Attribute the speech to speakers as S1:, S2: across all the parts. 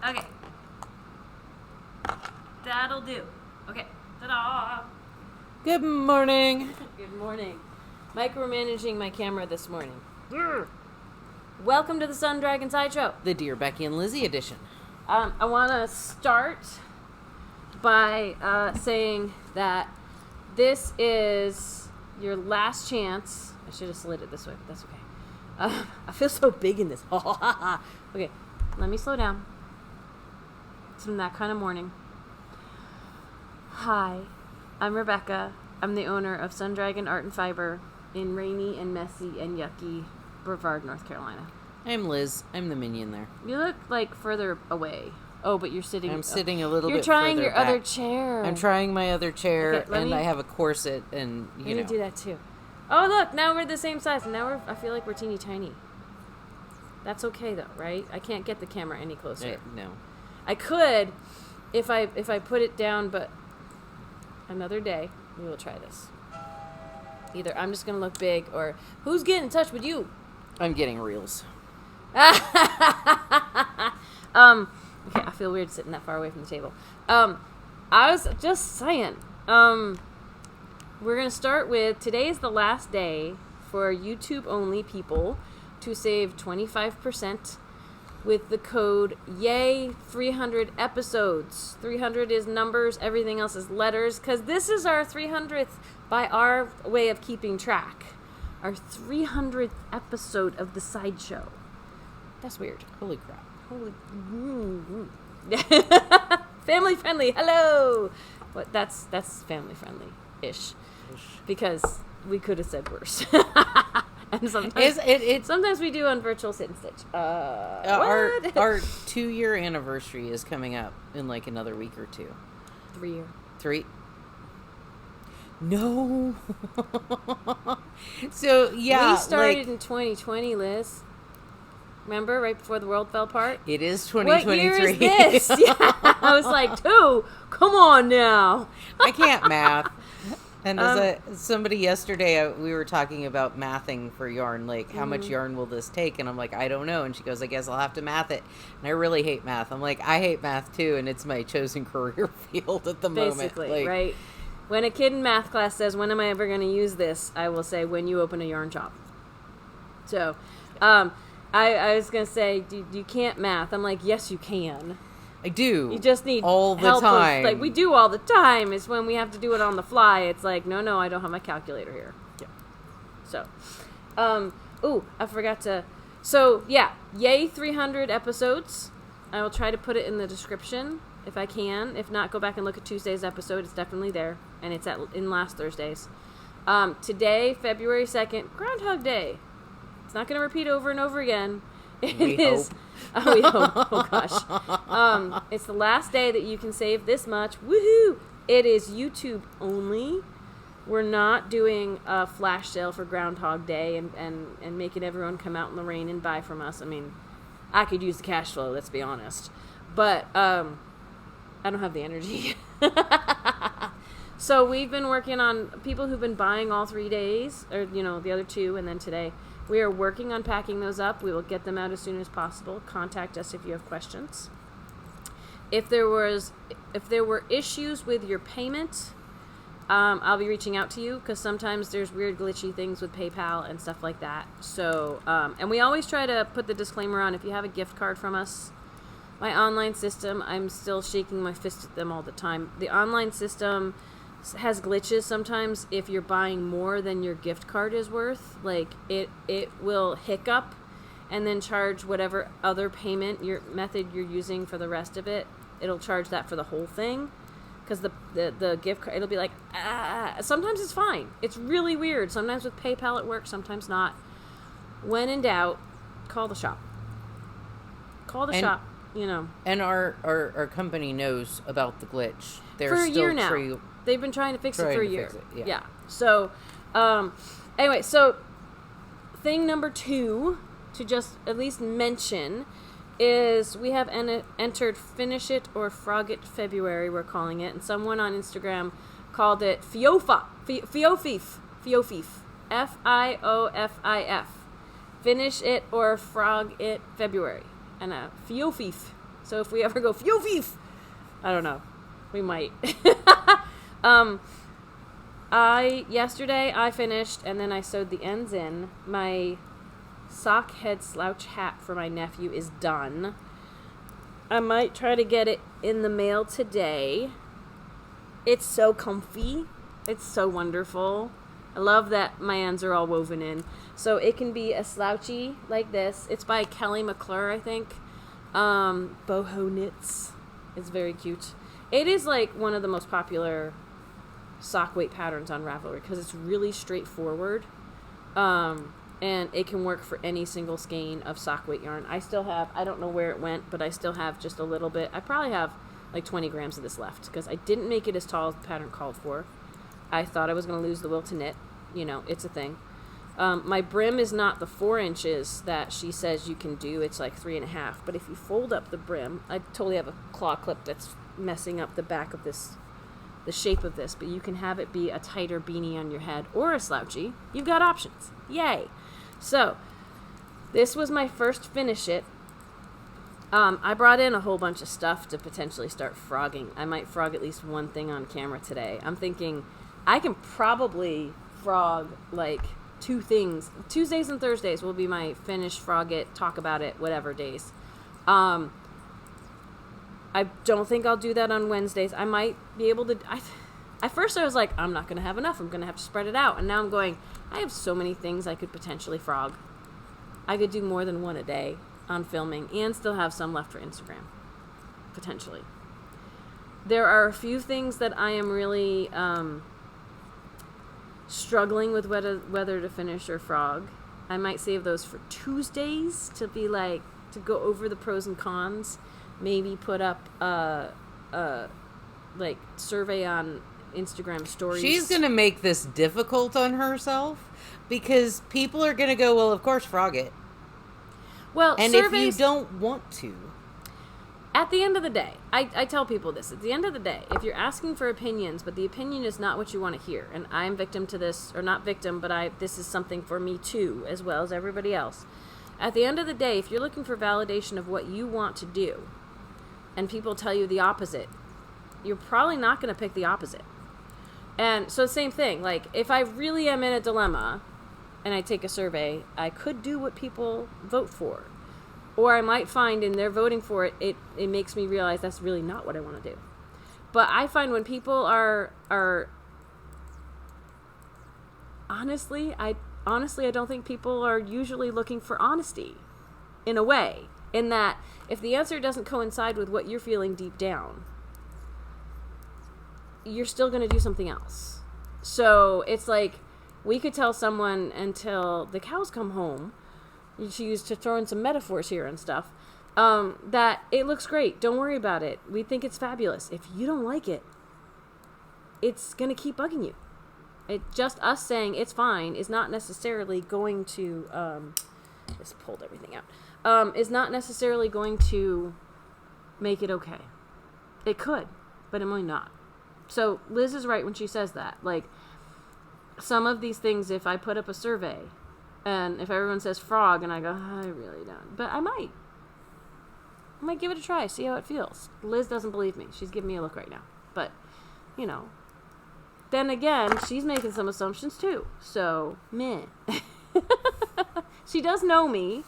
S1: Okay. That'll do. Okay. Ta-da!
S2: Good morning.
S1: Good morning. Micromanaging my camera this morning. Welcome to the Sun Dragon Sideshow.
S2: The Dear Becky and Lizzy edition.
S1: I want to start by saying that this is your last chance. I should have slid it this way, but that's okay. I feel so big in this. Okay, let me slow down. It's from that kind of morning. Hi, I'm Rebecca. I'm the owner of Sun Dragon Art and Fiber in rainy and messy and yucky Brevard, North Carolina.
S2: I'm Liz. I'm the minion there.
S1: You look like further away. Oh, but you're sitting.
S2: I'm sitting a little bit
S1: You're trying
S2: further
S1: your
S2: back.
S1: other chair.
S2: I'm trying my other chair,
S1: Okay,
S2: and I have a corset, and you know.
S1: Let me do that too. Oh, look! Now we're the same size. Now I feel like we're teeny tiny. That's okay though, right? I can't get the camera any closer.
S2: No.
S1: I could, if I put it down, but another day we will try this. Either I'm just gonna look big, or who's getting in touch with you?
S2: I'm getting reels.
S1: Okay, I feel weird sitting that far away from the table. I was just saying, we're going to start with, today is the last day for YouTube only people to save 25% with the code YAY 300 episodes. 300 is numbers, everything else is letters, because this is our 300th by our way of keeping track. Our 300th episode of the Sideshow. That's weird.
S2: Holy crap.
S1: Holy. Family friendly. Hello. But that's family friendly ish, because we could have said worse. And sometimes we do on virtual sit and stitch.
S2: Our 2-year anniversary is coming up in like another week or two.
S1: 3 year.
S2: 3. No. So yeah,
S1: we started in 2020, Liz. Remember, right before the world fell apart?
S2: It is 2023.
S1: What year is this? Yeah, I was like, 2. Come on now.
S2: I can't math. And somebody yesterday, we were talking about mathing for yarn, like how much yarn will this take? And I'm like, I don't know. And she goes, I guess I'll have to math it. And I really hate math. I'm like, I hate math too, and it's my chosen career field at the moment.
S1: Basically, right? When a kid in math class says, when am I ever going to use this? I will say, when you open a yarn shop. So, I was going to say, you can't math. I'm like, yes, you can.
S2: I do.
S1: You just need
S2: all the
S1: help
S2: time.
S1: Like, we do all the time. It's when we have to do it on the fly. It's like, no, I don't have my calculator here.
S2: Yeah.
S1: So, I forgot to. So, yeah, yay 300 episodes. I will try to put it in the description if I can. If not, go back and look at Tuesday's episode. It's definitely there, and it's in last Thursday's. Today, February 2nd, Groundhog Day. It's not going to repeat over and over again. It is. Oh, we hope. Oh, gosh. It's the last day that you can save this much. Woohoo! It is YouTube only. We're not doing a flash sale for Groundhog Day and making everyone come out in the rain and buy from us. I mean, I could use the cash flow, let's be honest. But I don't have the energy. So we've been working on people who've been buying all 3 days, or, the other 2, and then today. We are working on packing those up. We will get them out as soon as possible. Contact us if you have questions. If there were issues with your payment, I'll be reaching out to you, because sometimes there's weird glitchy things with PayPal and stuff like that. So, and we always try to put the disclaimer on, if you have a gift card from us, my online system, I'm still shaking my fist at them all the time. The online system has glitches sometimes. If you're buying more than your gift card is worth, like it will hiccup and then charge whatever other payment method you're using for the rest of it. It'll charge that for the whole thing, because the gift card, it'll be like, sometimes it's fine. It's really weird. Sometimes with PayPal it works, sometimes not. When in doubt, call the shop. Shop,
S2: And our company knows about the glitch. They're
S1: for a
S2: still
S1: year now. They've been trying to fix it for a year. Yeah. So, anyway, so thing number 2 to just at least mention is we have entered Finish It or Frog It February, we're calling it. And someone on Instagram called it Fiofif. Fiofif. Finish It or Frog It February. And Fiofif. So if we ever go Fio-Feef, I don't know. We might. Yesterday I finished, and then I sewed the ends in. My Sockhead Slouch hat for my nephew is done. I might try to get it in the mail today. It's so comfy. It's so wonderful. I love that my ends are all woven in. So it can be a slouchy like this. It's by Kelley McClure, I think. Boho Knits. It's very cute. It is like one of the most popular sock weight patterns on Ravelry because it's really straightforward. And it can work for any single skein of sock weight yarn. I still have, I don't know where it went, but I still have just a little bit. I probably have like 20 grams of this left because I didn't make it as tall as the pattern called for. I thought I was going to lose the will to knit. You know, it's a thing. My brim is not the 4 inches that she says you can do. It's like 3.5. But if you fold up the brim, I totally have a claw clip that's messing up the back of this, the shape of this, but you can have it be a tighter beanie on your head or a slouchy. You've got options. Yay. So, this was my first finish it. I brought in a whole bunch of stuff to potentially start frogging. I might frog at least one thing on camera today. I'm thinking I can probably frog like 2 things. Tuesdays and Thursdays will be my finish, frog it, talk about it, whatever days. I don't think I'll do that on Wednesdays. I might be able to. At first I was like, I'm not going to have enough. I'm going to have to spread it out. And now I'm going, I have so many things I could potentially frog. I could do more than one a day on filming and still have some left for Instagram. Potentially. There are a few things that I am really struggling with whether to finish or frog. I might save those for Tuesdays to be like, to go over the pros and cons. Maybe put up like survey on Instagram stories.
S2: She's going to make this difficult on herself because people are going to go, well, of course, frog it.
S1: Well,
S2: and
S1: surveys,
S2: if you don't want to.
S1: At the end of the day, I tell people this. At the end of the day, if you're asking for opinions, but the opinion is not what you want to hear, and I'm victim to this, or not victim, but this is something for me too, as well as everybody else. At the end of the day, if you're looking for validation of what you want to do, and people tell you the opposite, you're probably not going to pick the opposite. And so same thing, like if I really am in a dilemma and I take a survey, I could do what people vote for. Or I might find in their voting for it, it makes me realize that's really not what I want to do. But I find when people are honestly, I don't think people are usually looking for honesty in a way. In that, if the answer doesn't coincide with what you're feeling deep down, you're still going to do something else. So it's like, we could tell someone until the cows come home, she used to throw in some metaphors here and stuff, that it looks great. Don't worry about it. We think it's fabulous. If you don't like it, it's going to keep bugging you. Just us saying it's fine is not necessarily going to, just pulled everything out. Is not necessarily going to make it okay. It could, but it might not. So Liz is right when she says that. Like, some of these things, if I put up a survey, and if everyone says frog, and I go, I really don't. But I might give it a try, see how it feels. Liz doesn't believe me. She's giving me a look right now. But, you know. Then again, she's making some assumptions too. So, meh. She does know me.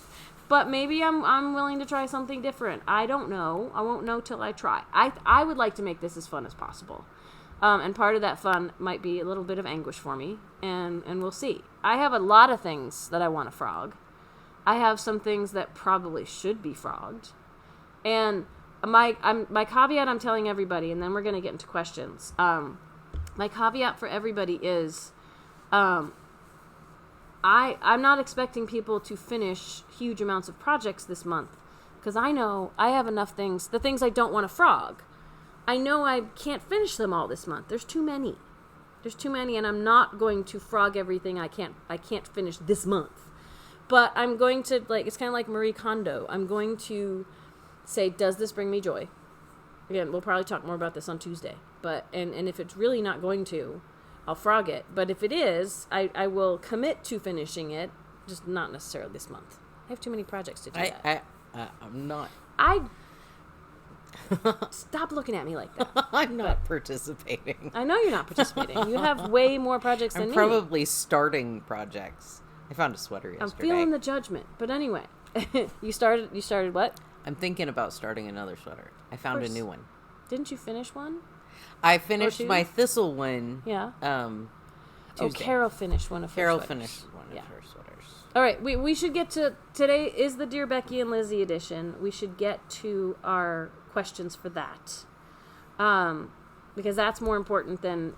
S1: But maybe I'm willing to try something different. I don't know. I won't know till I try. I would like to make this as fun as possible. And part of that fun might be a little bit of anguish for me. And we'll see. I have a lot of things that I want to frog. I have some things that probably should be frogged. And my caveat I'm telling everybody, and then we're going to get into questions. My caveat for everybody is... I'm not expecting people to finish huge amounts of projects this month because I know I have enough things, the things I don't want to frog. I know I can't finish them all this month. There's too many. And I'm not going to frog everything I can't finish this month. But I'm going to, like, it's kind of like Marie Kondo. I'm going to say, does this bring me joy? Again, we'll probably talk more about this on Tuesday. But and if it's really not going to, I'll frog it. But if it is, I will commit to finishing it, just not necessarily this month. I have too many projects to do that.
S2: I'm not.
S1: Stop looking at me like that.
S2: I'm not participating.
S1: I know you're not participating. You have way more projects than
S2: I'm
S1: me.
S2: probably starting projects. I found a sweater yesterday.
S1: I'm feeling the judgment. But anyway, you started what?
S2: I'm thinking about starting another sweater. I found a new one.
S1: Didn't you finish one?
S2: I finished my thistle one.
S1: Yeah.
S2: Tuesday.
S1: Carol finished one of her sweaters.
S2: Finished one of her sweaters.
S1: All right, we should get to, today is the Dear Becky and Lizzy edition. We should get to our questions for that. Because that's more important than,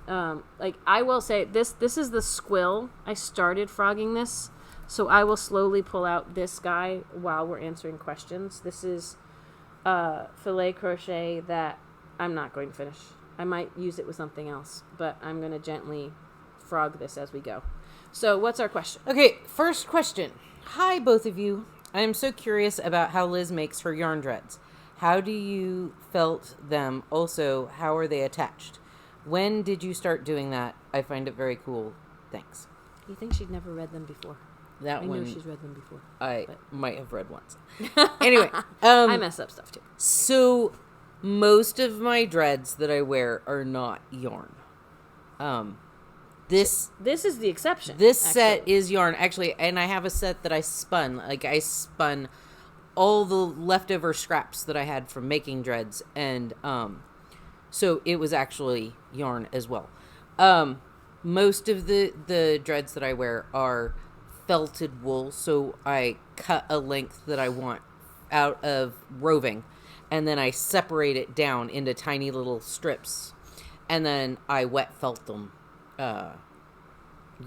S1: like, I will say, this is the Squill. I started frogging this, so I will slowly pull out this guy while we're answering questions. This is filet crochet that I'm not going to finish. I might use it with something else, but I'm going to gently frog this as we go. So what's our question?
S2: Okay, first question. Hi, both of you. I am so curious about how Liz makes her yarn dreads. How do you felt them? Also, how are they attached? When did you start doing that? I find it very cool. Thanks.
S1: You think she'd never read them before? I know she's read them before.
S2: I might have read once. Anyway.
S1: I mess up stuff too.
S2: So, most of my dreads that I wear are not yarn. This
S1: is the exception.
S2: This set is yarn, actually, and I have a set that I spun. Like, I spun all the leftover scraps that I had from making dreads, and so it was actually yarn as well. Most of the dreads that I wear are felted wool, so I cut a length that I want out of roving, and then I separate it down into tiny little strips, and then I wet felt them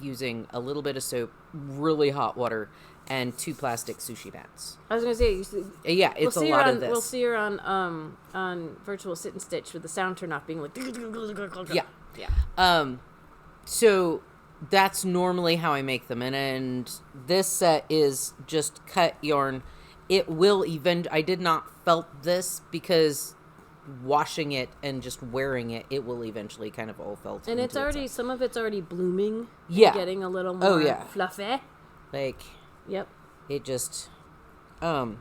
S2: using a little bit of soap, really hot water, and 2 plastic sushi mats.
S1: I was going to say,
S2: yeah, it's a lot of this.
S1: We'll see her on virtual sit and stitch with the sound turn off being like,
S2: yeah. So that's normally how I make them, and this set is just cut yarn. It will I did not felt this because washing it and just wearing it, it will eventually kind of all felt.
S1: And it's already, some of it's already blooming.
S2: Yeah.
S1: Getting a little more fluffy.
S2: Like,
S1: yep.
S2: It just,
S1: and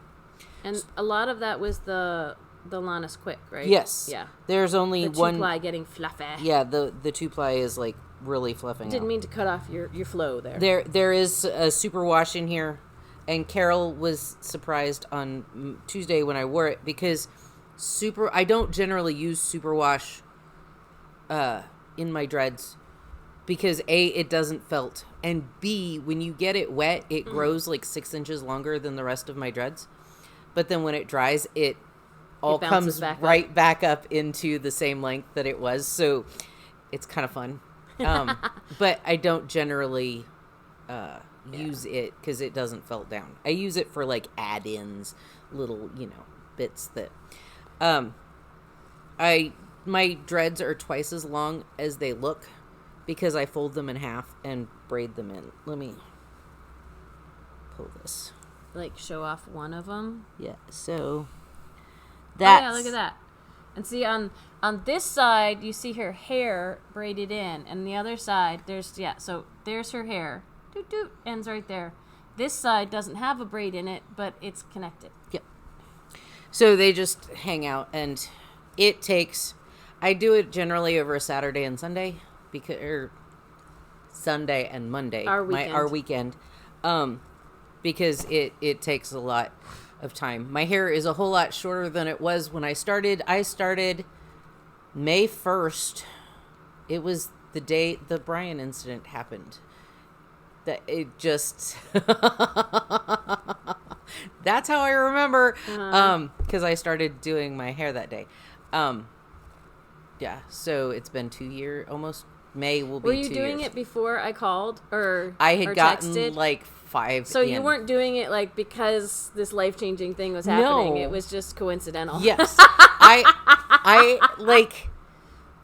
S1: a lot of that was the Lannis Quick, right?
S2: Yes.
S1: Yeah.
S2: There's only
S1: the
S2: one.
S1: 2-ply getting fluffy.
S2: Yeah, the 2-ply is like really fluffing.
S1: Didn't mean to cut off your flow there.
S2: There is a superwash in here, and Carol was surprised on Tuesday when I wore it because I don't generally use superwash in my dreads because A, it doesn't felt, and B, when you get it wet, it grows like 6 inches longer than the rest of my dreads. But then when it dries, it all comes right back up into the same length that it was. So it's kind of fun. But I don't generally use it because it doesn't felt down. I use it for like add-ins, little, bits that my dreads are twice as long as they look because I fold them in half and braid them in. Let me pull this.
S1: Like show off one of them?
S2: Yeah, so that's...
S1: Oh yeah, look at that. And see, on this side, you see her hair braided in, and the other side, so there's her hair. Doot, doot, ends right there. This side doesn't have a braid in it, but it's connected.
S2: Yep. So they just hang out, and it takes... I do it generally over a Saturday and Sunday, or Sunday and Monday.
S1: Our
S2: weekend. Because it takes a lot of time. My hair is a whole lot shorter than it was when I started. I started May 1st. It was the day the Brian incident happened. That it just... That's how I remember. Because I started doing my hair that day. Yeah, so it's been 2 years, almost. May will be 2 years.
S1: Were you doing it before I called or
S2: I had gotten
S1: texted?
S2: Like 5
S1: So
S2: in.
S1: you weren't doing it like because this life-changing thing was happening.
S2: No.
S1: It was just coincidental.
S2: Yes. I like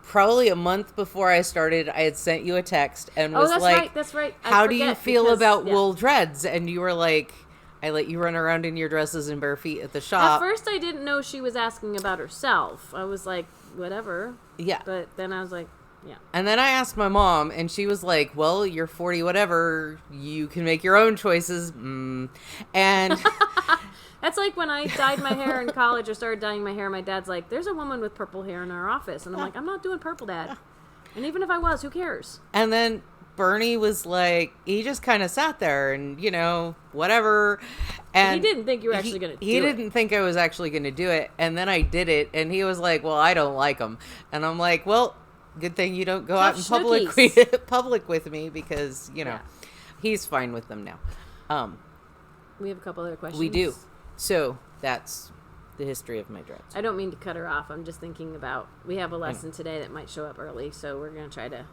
S2: probably a month before I started, I had sent you a text and was
S1: that's right.
S2: How do you feel about wool dreads? And you were like, I let you run around in your dresses and bare feet at the shop.
S1: At first I didn't know she was asking about herself. I was like, whatever.
S2: Yeah.
S1: But then I was like, yeah.
S2: And then I asked my mom, and she was like, well, you're 40 whatever. You can make your own choices. And
S1: That's like when I dyed my hair in college or started dyeing my hair. My dad's like, "There's a woman with purple hair in our office," and I'm like, "I'm not doing purple, Dad." And even if I was, who cares?
S2: And then Bernie was like, he just kind of sat there and, whatever. And
S1: he didn't think you were actually going to do it.
S2: He didn't think I was actually going to do it. And then I did it. And he was like, well, I don't like them. And I'm like, well, good thing you don't go out in public with me because, he's fine with them now.
S1: We have a couple other questions.
S2: We do. So that's the history of my dreads.
S1: I don't mean to cut her off. I'm just thinking about, we have a lesson today that might show up early. So we're going to try to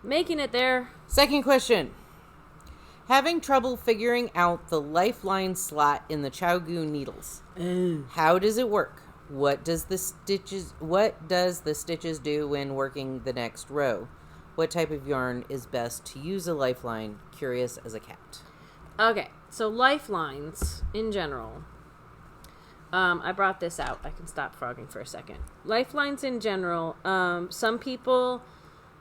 S1: making it there.
S2: Second question. Having trouble figuring out the lifeline slot in the Chiaogoo needles. How does it work? What does the stitches do when working the next row? What type of yarn is best to use a lifeline? Curious as a cat.
S1: Okay, so lifelines in general. I brought this out. I can stop frogging for a second. Lifelines in general. Some people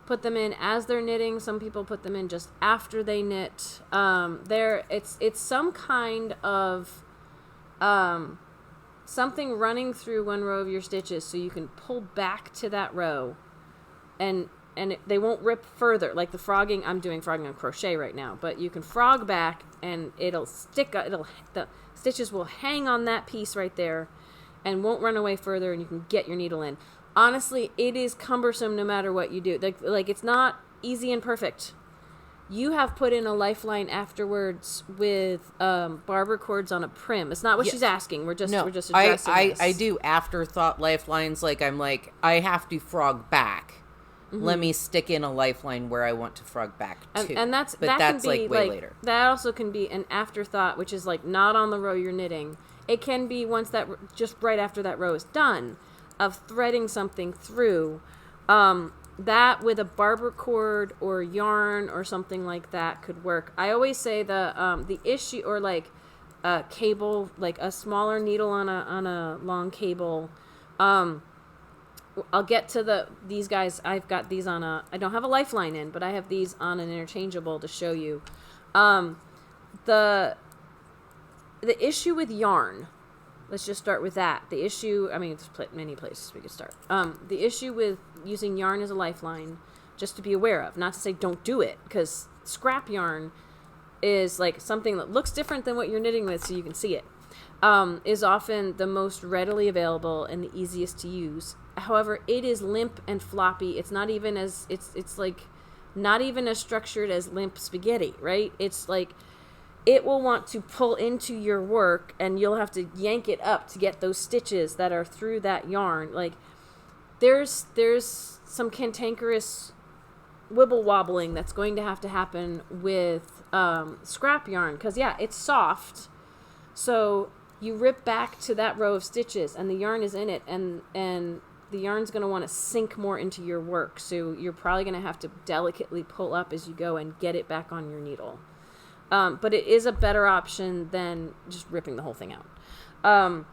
S1: put them in as they're knitting. Some people put them in just after they knit. It's some kind of something running through one row of your stitches, so you can pull back to that row, and they won't rip further. Like the frogging, I'm doing frogging on crochet right now, but you can frog back and it'll stick. The stitches will hang on that piece right there, and won't run away further, and you can get your needle in. Honestly, it is cumbersome no matter what you do. Like it's not easy and perfect. You have put in a lifeline afterwards with barber cords on a prim. It's not what she's asking. We're just addressing this.
S2: I do afterthought lifelines. Like I'm like, I have to frog back. Mm-hmm. Let me stick in a lifeline where I want to frog back to.
S1: And that's
S2: like way later.
S1: That also can be an afterthought, which is like not on the row you're knitting. It can be once that just right after that row is done, of threading something through. That with a barber cord or yarn or something like that could work. I always say the issue, or like a cable, like a smaller needle on a long cable. I'll get to these guys. I've got these on I don't have a lifeline in, but I have these on an interchangeable to show you. The issue with yarn. Let's just start with that. The issue, there's many places we could start. The issue with using yarn as a lifeline, just to be aware of, not to say don't do it, because scrap yarn is like something that looks different than what you're knitting with, so you can see it, is often the most readily available and the easiest to use. However, it is limp and floppy. It's not even as, it's like not even as structured as limp spaghetti, right? It's like, it will want to pull into your work, and you'll have to yank it up to get those stitches that are through that yarn. Like, there's some cantankerous wibble wobbling that's going to happen with scrap yarn, because it's soft. So you rip back to that row of stitches, and the yarn is in it, and the yarn's going to want to sink more into your work. So you're probably going to have to delicately pull up as you go and get it back on your needle. But it is a better option than just ripping the whole thing out.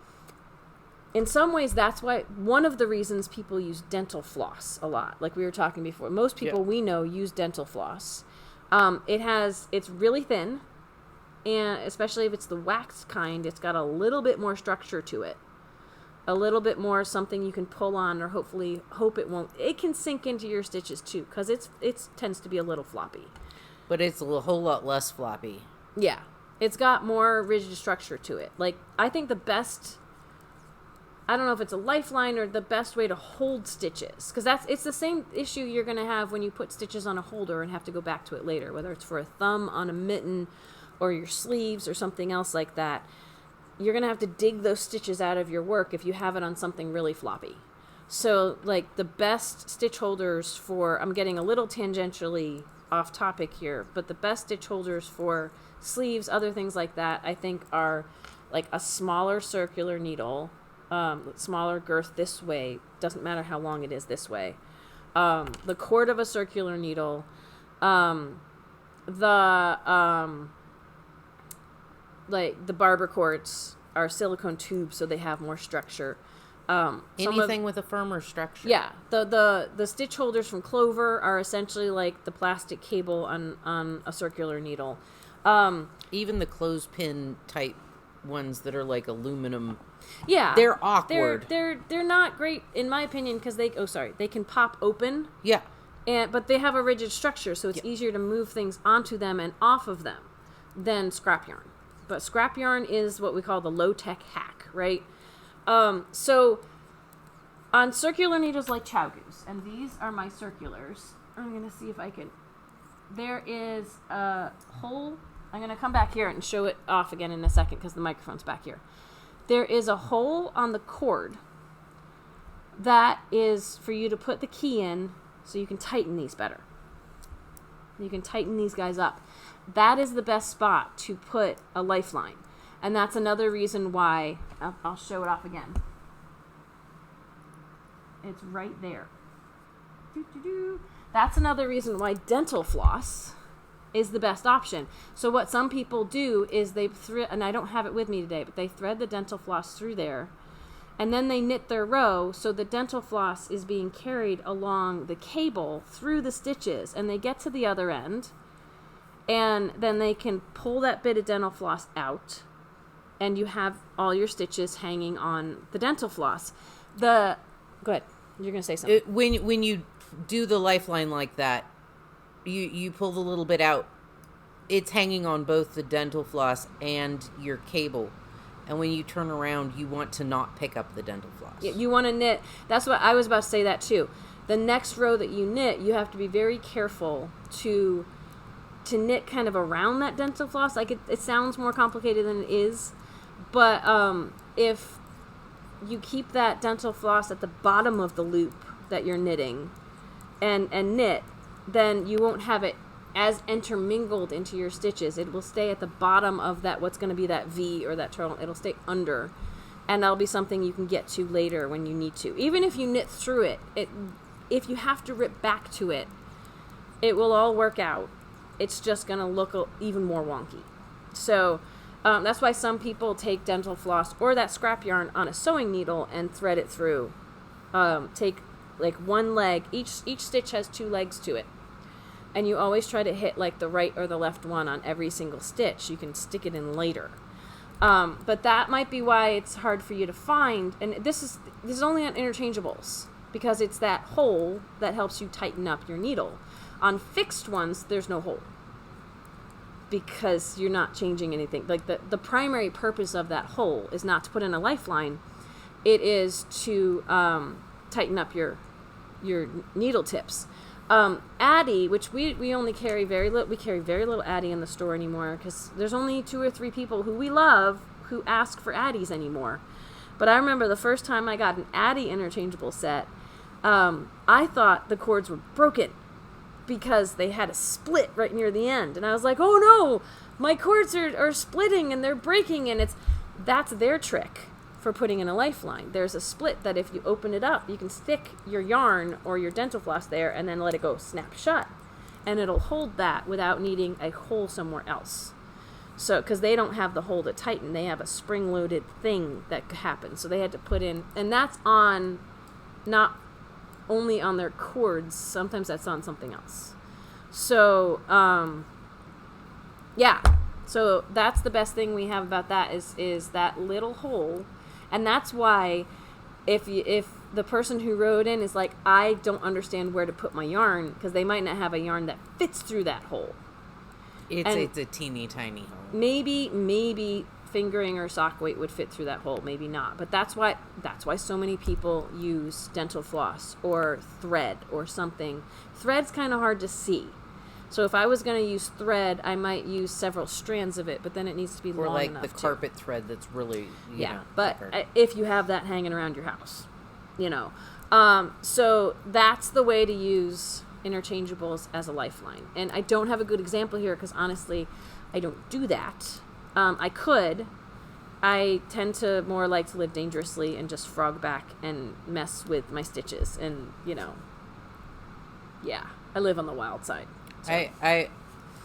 S1: In some ways, that's why one of the reasons people use dental floss a lot, like we were talking before. Most people we know use dental floss. It's really thin, and especially if it's the waxed kind, it's got a little bit more structure to it. A little bit more something you can pull on, or hopefully hope it won't. It can sink into your stitches too, because it tends to be a little floppy.
S2: But it's a whole lot less floppy.
S1: Yeah. It's got more rigid structure to it. Like, I think the best, I don't know if it's a lifeline or the best way to hold stitches, because it's the same issue you're going to have when you put stitches on a holder and have to go back to it later, whether it's for a thumb on a mitten or your sleeves or something else like that. You're going to have to dig those stitches out of your work if you have it on something really floppy. So, like, the best stitch holders for, I'm getting a little tangentially off topic here, but the best stitch holders for sleeves, other things like that, I think are like a smaller circular needle, smaller girth this way, doesn't matter how long it is this way, the cord of a circular needle, like the barber cords are silicone tubes, so they have more structure.
S2: Anything with a firmer structure.
S1: Yeah, the stitch holders from Clover are essentially like the plastic cable on a circular needle.
S2: Even the clothespin type ones that are like aluminum.
S1: Yeah,
S2: they're awkward.
S1: They're not great in my opinion because they can pop open.
S2: Yeah,
S1: but they have a rigid structure, so it's easier to move things onto them and off of them than scrap yarn. But scrap yarn is what we call the low tech hack, right? So on circular needles like Chiaogoo's, and these are my circulars. I'm gonna see if I can. There is a hole. I'm going to come back here and show it off again in a second because the microphone's back here. There is a hole on the cord that is for you to put the key in so you can tighten these better. You can tighten these guys up. That is the best spot to put a lifeline. And that's another reason why, I'll show it off again. It's right there. That's another reason why dental floss is the best option. So what some people do is they and I don't have it with me today, but they thread the dental floss through there, and then they knit their row so the dental floss is being carried along the cable through the stitches, and they get to the other end, and then they can pull that bit of dental floss out, and you have all your stitches hanging on the dental floss. Go ahead. You're going to say something.
S2: When you do the lifeline like that, you pull the little bit out, it's hanging on both the dental floss and your cable, and when you turn around you want to not pick up the dental floss.
S1: You want to knit. That's what I was about to say, that too. The next row that you knit, you have to be very careful to knit kind of around that dental floss. Like it sounds more complicated than it is, but if you keep that dental floss at the bottom of the loop that you're knitting and knit, then you won't have it as intermingled into your stitches. It will stay at the bottom of that, what's going to be that V or that turtle. It'll stay under, and that'll be something you can get to later when you need to. Even if you knit through it, if you have to rip back to it, it will all work out. It's just going to look even more wonky. So that's why some people take dental floss or that scrap yarn on a sewing needle and thread it through. Take like one leg. Each stitch has 2 legs to it. And you always try to hit like the right or the left one on every single stitch. You can stick it in later. But that might be why it's hard for you to find. And this is only on interchangeables, because it's that hole that helps you tighten up your needle. On fixed ones, there's no hole, because you're not changing anything. Like the primary purpose of that hole is not to put in a lifeline. It is to tighten up your needle tips. Addy, which we only carry very little. We carry very little Addy in the store anymore because there's only 2 or 3 people who we love who ask for Addies anymore. But I remember the first time I got an Addy interchangeable set, I thought the cords were broken because they had a split right near the end, and I was like, oh no, my cords are splitting and they're breaking, and that's their trick for putting in a lifeline. There's a split that if you open it up, you can stick your yarn or your dental floss there and then let it go snap shut, and it'll hold that without needing a hole somewhere else. So, because they don't have the hole to tighten, they have a spring-loaded thing that happens. So they had to put in, and that's on, not only on their cords, sometimes that's on something else. So, yeah. So that's the best thing we have about that is that little hole. And that's why if the person who wrote in is like, I don't understand where to put my yarn, because they might not have a yarn that fits through that hole.
S2: It's a teeny tiny hole.
S1: Maybe fingering or sock weight would fit through that hole, maybe not. But that's why so many people use dental floss or thread or something. Thread's kind of hard to see. So if I was going to use thread, I might use several strands of it, but then it needs to be long enough. Or
S2: like the carpet thread that's really, you know,
S1: but
S2: thicker.
S1: If you have that hanging around your house, you know. So that's the way to use interchangeables as a lifeline. And I don't have a good example here because honestly, I don't do that. I could. I tend to more like to live dangerously and just frog back and mess with my stitches, and you know, yeah, I live on the wild side. So.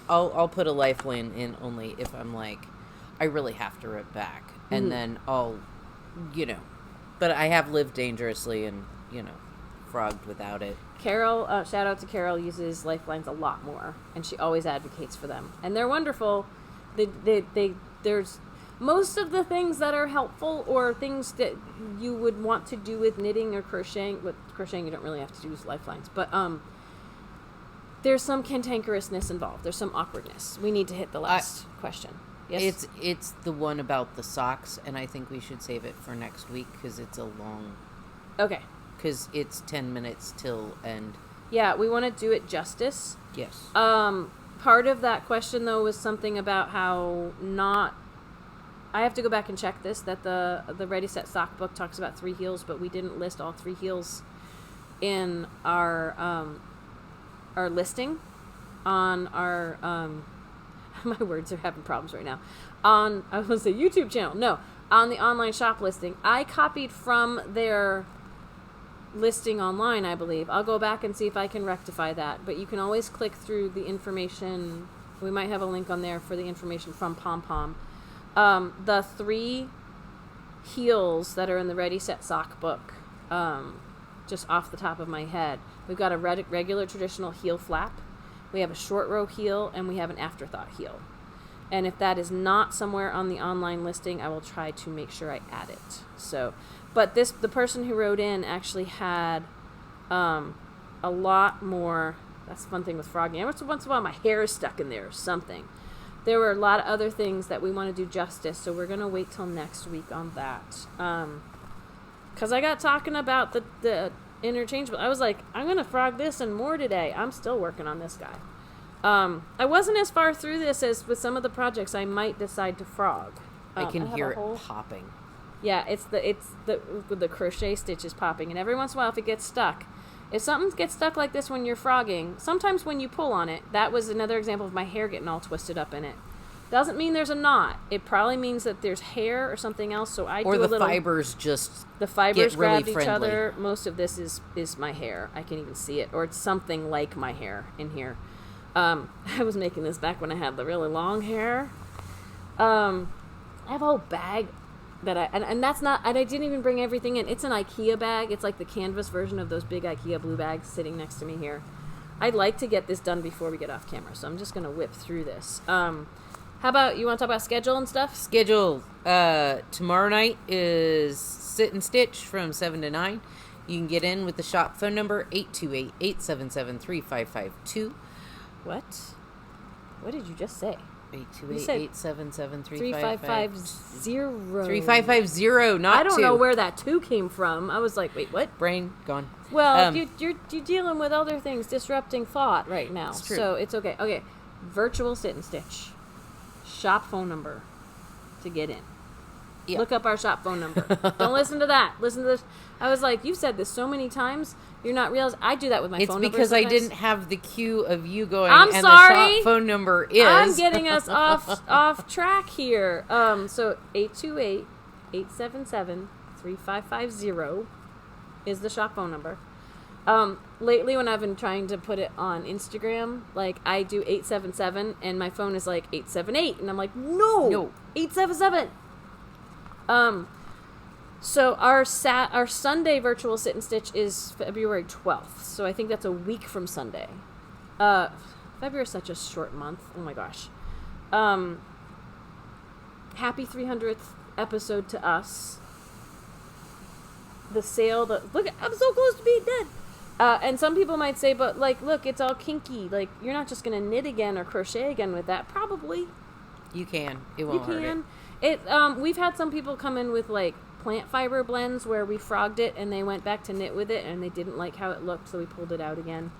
S2: I'll put a lifeline in only if I'm like, I really have to rip back, and then I'll, you know, but I have lived dangerously and, you know, frogged without it.
S1: Carol, shout out to Carol, uses lifelines a lot more, and she always advocates for them, and they're wonderful. There's most of the things that are helpful or things that you would want to do with knitting or crocheting, with crocheting you don't really have to use lifelines, but there's some cantankerousness involved. There's some awkwardness. We need to hit the last question. Yes?
S2: It's the one about the socks, and I think we should save it for next week because it's a long...
S1: Okay.
S2: Because it's 10 minutes till end.
S1: Yeah, we want to do it justice.
S2: Yes.
S1: Part of that question, though, was something about how not... I have to go back and check this, that the Ready Set Sock book talks about 3 heels, but we didn't list all 3 heels in our listing on our... my words are having problems right now. I was going to say YouTube channel. No, on the online shop listing. I copied from their listing online, I believe. I'll go back and see if I can rectify that. But you can always click through the information. We might have a link on there for the information from Pom Pom. The 3 heels that are in the Ready Set Sock book, just off the top of my head, we've got a regular traditional heel flap. We have a short row heel, and we have an afterthought heel. And if that is not somewhere on the online listing, I will try to make sure I add it. So, but the person who wrote in actually had a lot more. That's the fun thing with frogging. Once in a while, my hair is stuck in there or something. There were a lot of other things that we want to do justice, so we're going to wait till next week on that. Because I got talking about the interchangeable. I was like, I'm going to frog this and more today. I'm still working on this guy. I wasn't as far through this as with some of the projects I might decide to frog.
S2: I can hear it popping.
S1: Yeah, it's the crochet stitches popping, and every once in a while if it gets stuck. If something gets stuck like this when you're frogging, sometimes when you pull on it, that was another example of my hair getting all twisted up in it. Doesn't mean there's a knot. It probably means that there's hair or something else. So I
S2: or
S1: do a little.
S2: Or the fibers just
S1: the fibers
S2: get really
S1: grabbed
S2: friendly.
S1: each other. Most of this is my hair. I can even see it, or it's something like my hair in here. I was making this back when I had the really long hair. I have a whole bag that and that's not. And I didn't even bring everything in. It's an IKEA bag. It's like the canvas version of those big IKEA blue bags sitting next to me here. I'd like to get this done before we get off camera, so I'm just gonna whip through this. How about, you want to talk about schedule and stuff?
S2: Schedule. Tomorrow night is Sit and Stitch from 7 to 9. You can get in with the shop phone number, 828-877-3552.
S1: What? What did you just say?
S2: 828-877-3552.
S1: 3550.
S2: 3550, not 2.
S1: I don't know where that 2 came from. I was like, wait, what?
S2: Brain gone.
S1: Well, you're dealing with other things disrupting thought right now.
S2: It's true.
S1: So it's okay. Okay. Virtual Sit and Stitch. Shop phone number to get in. Yeah. Look up our shop phone number. Don't listen to that. Listen to this. I was like, you've said this so many times. You're not realizing. I do that with my phone number.
S2: It's because
S1: sometimes.
S2: I didn't have the cue of you going.
S1: I'm
S2: and
S1: sorry.
S2: The shop phone number is.
S1: I'm getting us off track here. So 828-877-3550 is the shop phone number. Lately when I've been trying to put it on Instagram, like I do 877 and my phone is like 878 and I'm like, no. 877. So our Sunday virtual Sit and Stitch is February 12th. So I think that's a week from Sunday. February is such a short month. Oh my gosh. Happy 300th episode to us. The sale, look, I'm so close to being dead. And some people might say, but like, look, it's all kinky. Like, you're not just going to knit again or crochet again with that. Probably.
S2: You can. It won't hurt
S1: it. We've had some people come in with like plant fiber blends where we frogged it and they went back to knit with it and they didn't like how it looked, so we pulled it out again.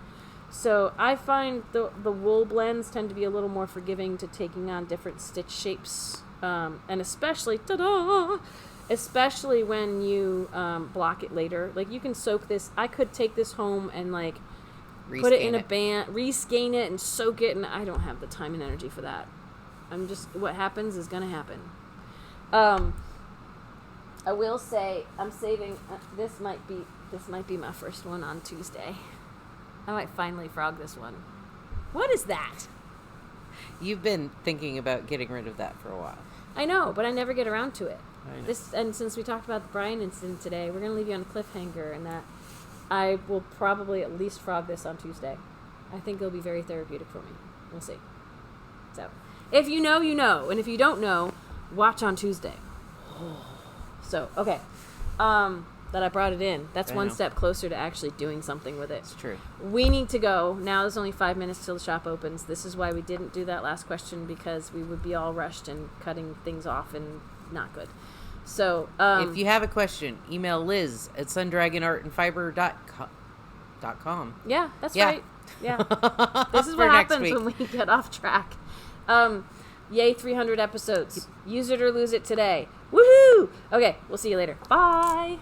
S1: So I find the wool blends tend to be a little more forgiving to taking on different stitch shapes, and especially when you block it later. Like, you can soak this. I could take this home and like put it in a band, reskein it and soak it, and I don't have the time and energy for that. What happens is gonna happen. I will say I'm saving. This might be my first one on Tuesday. I might finally frog this one. What is that?
S2: You've been thinking about getting rid of that for a while.
S1: I know, but I never get around to it. And since we talked about the Brian incident today, we're gonna leave you on a cliffhanger, and that I will probably at least frog this on Tuesday. I think it'll be very therapeutic for me. We'll see. So, if you know, you know, and if you don't know, watch on Tuesday. So, okay. That I brought it in. That's one step closer to actually doing something with it.
S2: It's true.
S1: We need to go. Now there's only 5 minutes till the shop opens. This is why we didn't do that last question, because we would be all rushed and cutting things off and not good. So,
S2: if you have a question, email Liz at sundragonartandfiber.com.
S1: Yeah, that's right. Yeah. This is what happens when we get off track. Yay, 300 episodes. Use it or lose it today. Woohoo! Okay, we'll see you later. Bye.